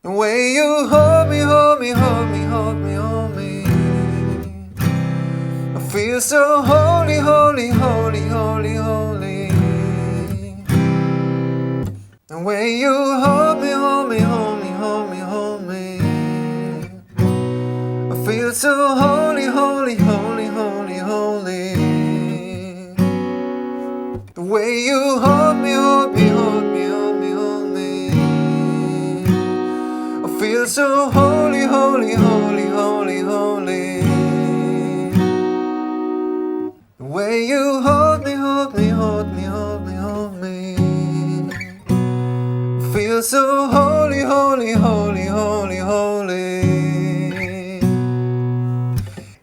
The way you hold me, hold me, hold me, hold me, hold me. I feel so holy, holy, holy, holy, holy. The way you hold me, hold me, hold me, hold me, hold me. I feel so holy, holy, holy, holy, holy. The way you hold me, hold me, hold me, hold me, hold me. I feel so holy, holy, holy, holy, holy. The way you hold me, hold me, hold me, hold me, hold me. I feel so holy, holy, holy, holy, holy.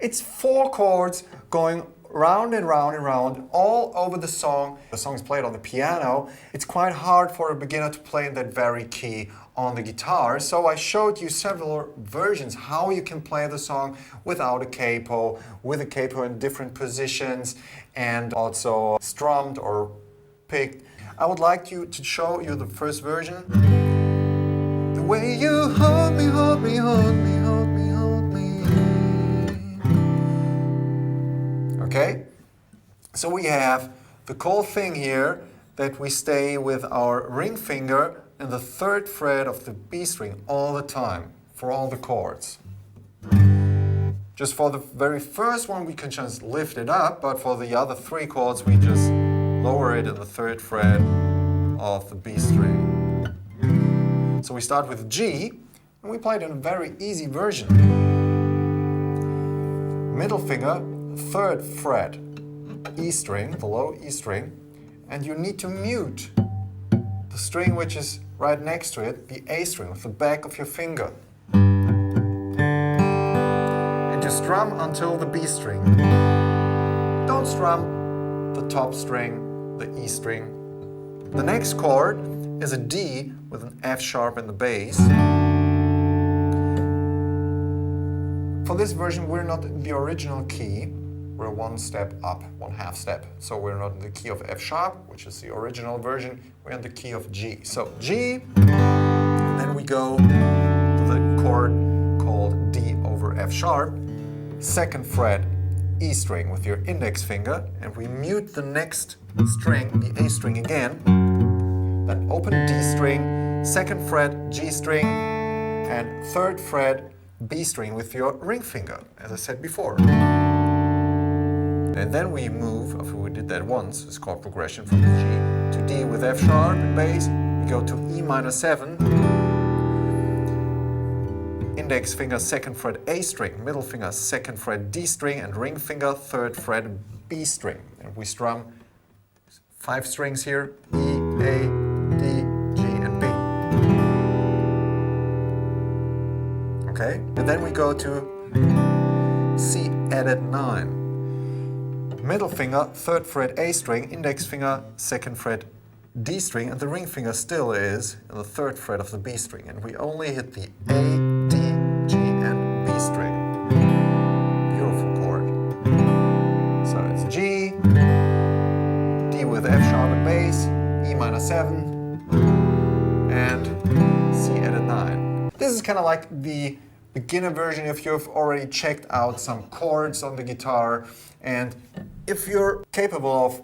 It's 4 chords going round and round and round all over the song. The song is played on the piano. It's quite hard for a beginner to play in that very key on the guitar. So I showed you several versions how you can play the song without a capo, with a capo in different positions, and also strummed or picked. I would like to show you the first version. The way you hold me, hold me, hold me, hold me, hold me. Okay? So we have the cool thing here that we stay with our ring finger in the 3rd fret of the B string all the time for all the chords. Just for the very first one we can just lift it up, but for the other 3 chords we just lower it in the 3rd fret of the B string. So we start with G and we play it in a very easy version. Middle finger, 3rd fret, E string, the low E string, and you need to mute the string which is right next to it, the A string, with the back of your finger. And you strum until the B string. Don't strum the top string, the E string. The next chord is a D with an F sharp in the bass. For this version we're not in the original key. We're 1 step up, 1/2 step. So we're not in the key of F sharp, which is the original version. We're in the key of G. So G, and then we go to the chord called D over F sharp, 2nd fret, E string with your index finger, and we mute the next string, the A string again. Then open D string, 2nd fret, G string, and 3rd fret, B string with your ring finger, as I said before. And then we move, after we did that once, it's called progression from G to D with F sharp and bass. We go to E minor 7, index finger 2nd fret A string, middle finger 2nd fret D string, and ring finger 3rd fret B string. And we strum 5 strings here, E, A, D, G, and B. Okay, and then we go to C added 9. Middle finger, 3rd fret A string, index finger, 2nd fret D string, and the ring finger still is in the 3rd fret of the B string. And we only hit the A, D, G, and B string. Beautiful chord. So it's G, D with F sharp and bass, E minor 7, and C added 9. This is kind of like the beginner version if you've already checked out some chords on the guitar, and if you're capable of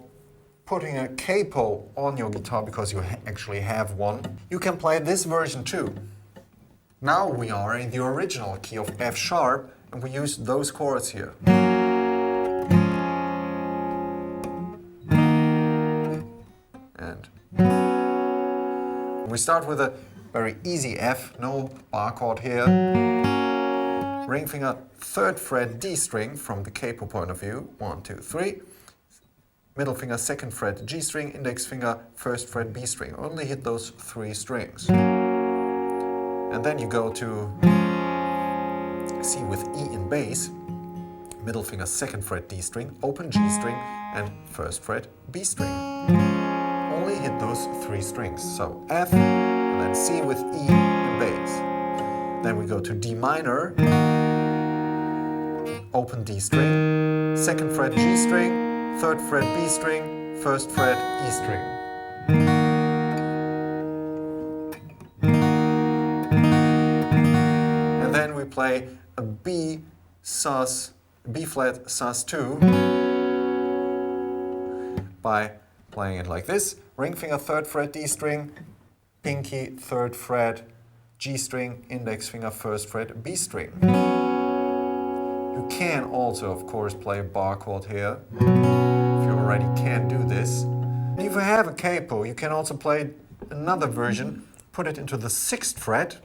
putting a capo on your guitar because you actually have one, you can play this version too. Now we are in the original key of F sharp and we use those chords here. And we start with a very easy F, no bar chord here. Ring finger, 3rd fret D string from the capo point of view, 1, 2, 3. Middle finger, 2nd fret G string, index finger, 1st fret B string. Only hit those 3 strings. And then you go to C with E in bass, middle finger, 2nd fret D string, open G string, and 1st fret B string. Only hit those 3 strings. So F, and then C with E in bass. Then we go to D minor, open D string, 2nd fret G string, 3rd fret B string, 1st fret E string. 1, play a B sus, B flat sus2 by playing it like this. Ring finger 3rd fret D string, pinky 3rd fret G string, index finger 1st fret B string. You can also, of course, play a bar chord here, if you already can do this. If you have a capo, you can also play another version, put it into the 6th fret,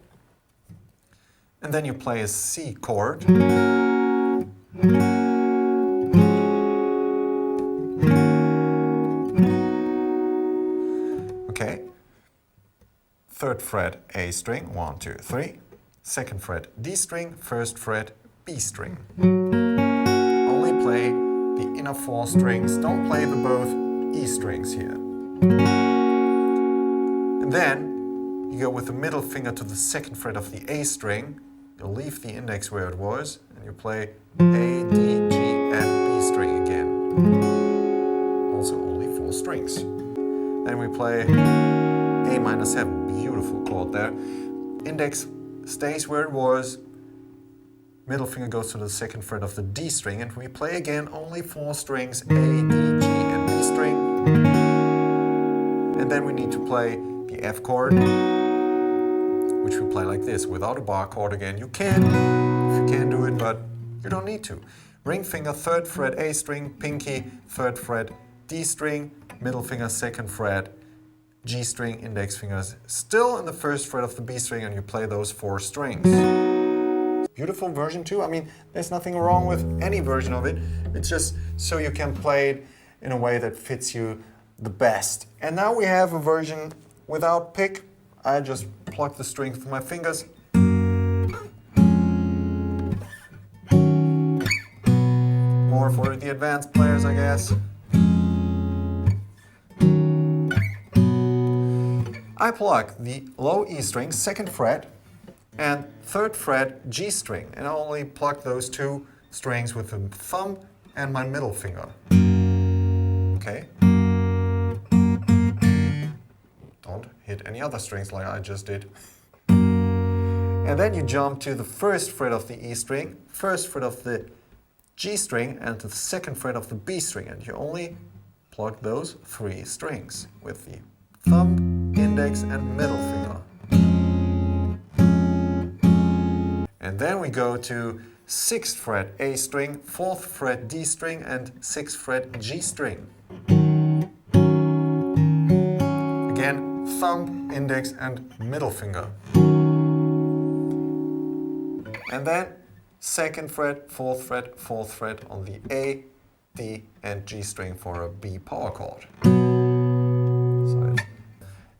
and then you play a C chord. Okay. 3rd fret A string, 1, 2, 3. 2nd fret D string, 1st fret B string. Only play the inner 4 strings, don't play the both E strings here. And then you go with the middle finger to the 2nd fret of the A string, you leave the index where it was, and you play A, D, G, and B string again. Also only 4 strings. Then we play A minor 7, beautiful chord there. Index stays where it was, middle finger goes to the 2nd fret of the D string, and we play again only 4 strings, A, D, G, and B string. And then we need to play the F chord, which we play like this, without a bar chord again. You can, if you can do it, but you don't need to. Ring finger 3rd fret A string, pinky 3rd fret D string, middle finger 2nd fret G string, index fingers still in the 1st fret of the B string, and you play those 4 strings. Beautiful version too. I mean, there's nothing wrong with any version of it. It's just so you can play it in a way that fits you the best. And now we have a version without pick. I just pluck the strings with my fingers. More for the advanced players, I guess. I pluck the low E string, 2nd fret, and 3rd fret G string, and I only pluck those 2 strings with the thumb and my middle finger. Okay? Don't hit any other strings like I just did. And then you jump to the 1st fret of the E string, 1st fret of the G string, and to the 2nd fret of the B string, and you only pluck those 3 strings with the thumb, index, and middle finger. And then we go to 6th fret A string, 4th fret D string, and 6th fret G string. Again, thumb, index, and middle finger. And then 2nd fret, 4th fret, 4th fret on the A, D, and G string for a B power chord.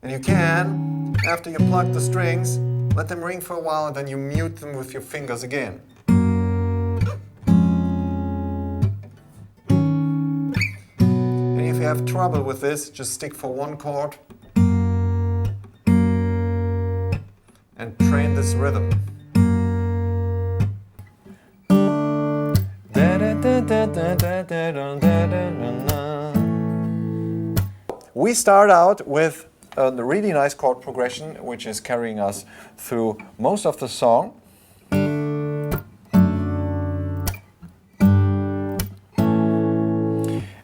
And you can, after you pluck the strings, let them ring for a while, and then you mute them with your fingers again. And if you have trouble with this, just stick for 1 chord and train this rhythm. We start out with the really nice chord progression, which is carrying us through most of the song.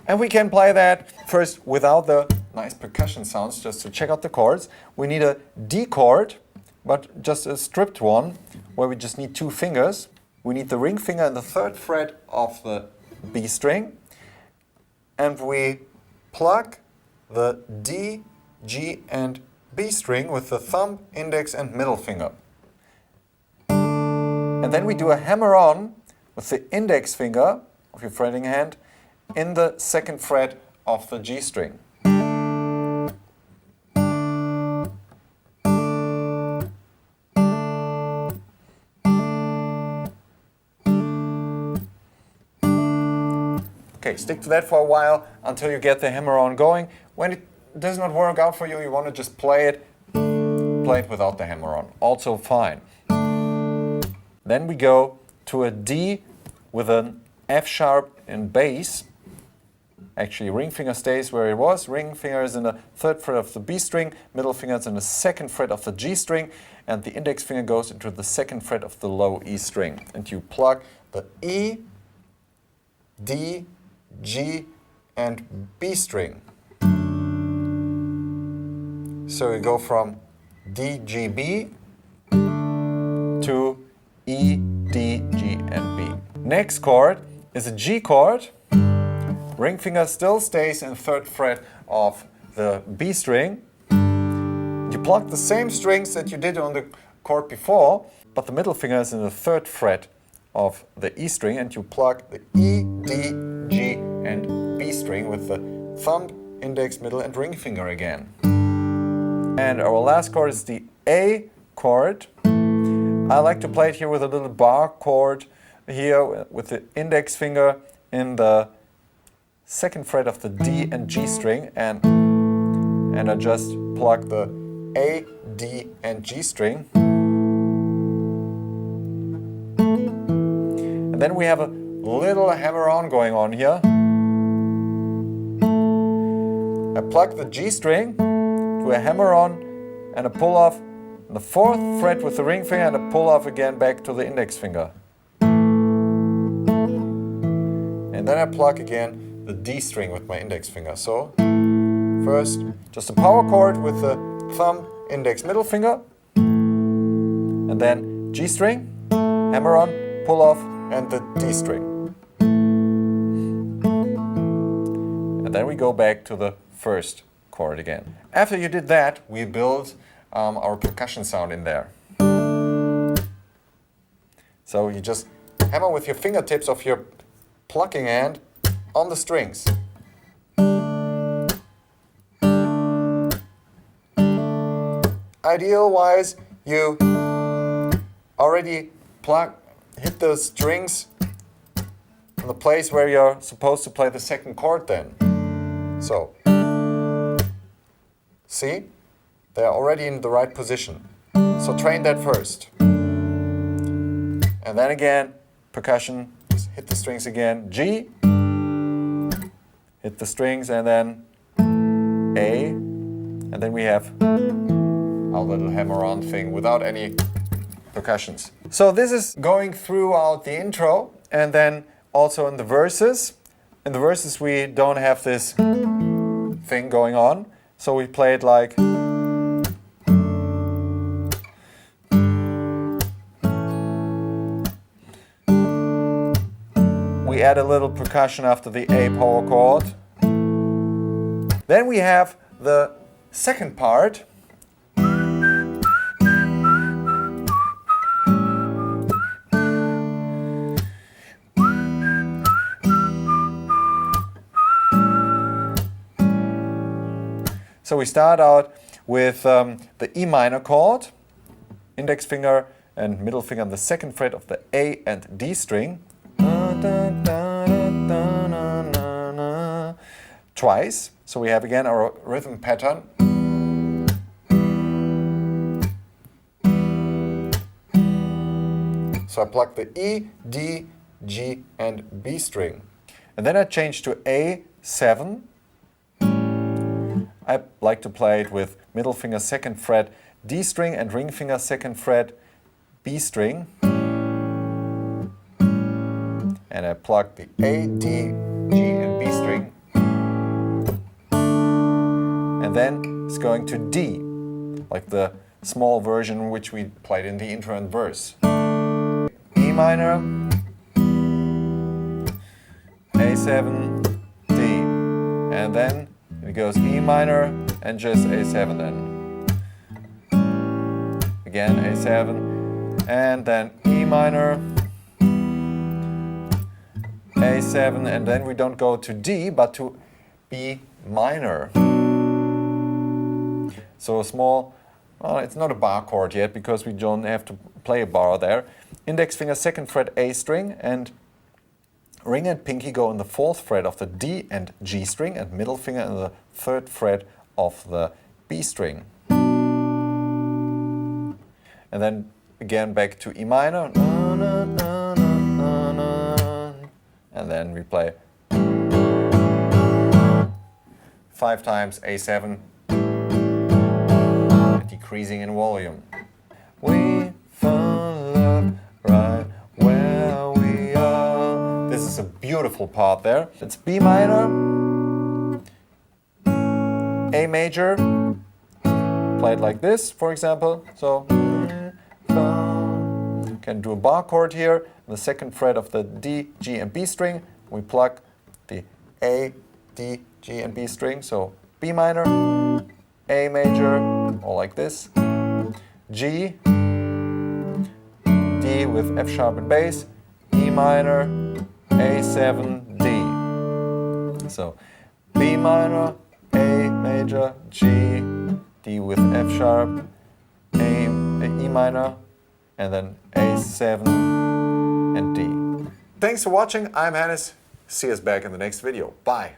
And we can play that first without the nice percussion sounds, just to check out the chords. We need a D chord, but just a stripped one, where we just need 2 fingers. We need the ring finger in the 3rd fret of the B string, and we pluck the D, G, and B string with the thumb, index, and middle finger. And then we do a hammer-on with the index finger of your fretting hand in the 2nd fret of the G string. Okay, stick to that for a while until you get the hammer-on going. When it does not work out for you, you want to just play it without the hammer-on. Also fine. Then we go to a D with an F sharp in bass, Actually, ring finger stays where it was. Ring finger is in the 3rd fret of the B string, middle finger is in the 2nd fret of the G string, and the index finger goes into the 2nd fret of the low E string. And you plug the E, D, G, and B string. So we go from D, G, B to E, D, G, and B. Next chord is a G chord. Ring finger still stays in 3rd fret of the B string. You pluck the same strings that you did on the chord before, but the middle finger is in the 3rd fret of the E string, and you pluck the E, D, G, and B string with the thumb, index, middle, and ring finger again. And our last chord is the A chord. I like to play it here with a little bar chord here with the index finger in the 2nd fret of the D and G string, and I just plug the A, D, and G string. And then we have a little hammer-on going on here. I plug the G string to a hammer-on and a pull-off on the 4th fret with the ring finger, and a pull-off again back to the index finger. And then I plug again the D string with my index finger. So first just a power chord with the thumb, index, middle finger, and then G string, hammer on, pull off, and the D string. And then we go back to the 1st chord again. After you did that, we build our percussion sound in there. So you just hammer with your fingertips of your plucking hand on the strings. Ideal-wise, you already hit the strings in the place where you're supposed to play the 2nd chord then. So, see? They're already in the right position. So train that first. And then again, percussion, just hit the strings again. G, hit the strings, and then A, and then we have our little hammer-on thing without any percussions. So this is going throughout the intro, and then also in the verses. In the verses we don't have this thing going on, so we play it like we add a little percussion after the A power chord. Then we have the 2nd part. So we start out with the E minor chord, index finger and middle finger on the 2nd fret of the A and D string. Twice. So we have again our rhythm pattern. So I pluck the E, D, G, and B string. And then I change to A7. I like to play it with middle finger 2nd fret D string and ring finger 2nd fret B string. And I plug the A, D, G, and B string. And then it's going to D, like the small version which we played in the intro and verse. E minor, A7, D. And then it goes E minor and just A7 then. Again A7 and then E minor, A7, and then we don't go to D but to B minor. So a small, well, it's not a bar chord yet because we don't have to play a bar there. Index finger 2nd fret A string, and ring and pinky go in the 4th fret of the D and G string, and middle finger in the 3rd fret of the B string. And then again back to E minor. And then we play. 5 times A7, decreasing in volume. We found love right where we are. This is a beautiful part there. It's B minor, A major, played like this, for example. So, you can do a bar chord here, the second fret of the D, G, and B string. We pluck the A, D, G, and B string. So B minor, A major, or like this, G, D with F sharp and bass, E minor, A7, D. So B minor, A major, G, D with F sharp, E minor, and then A7 and D. Thanks for watching. I'm Hannes. See us back in the next video. Bye.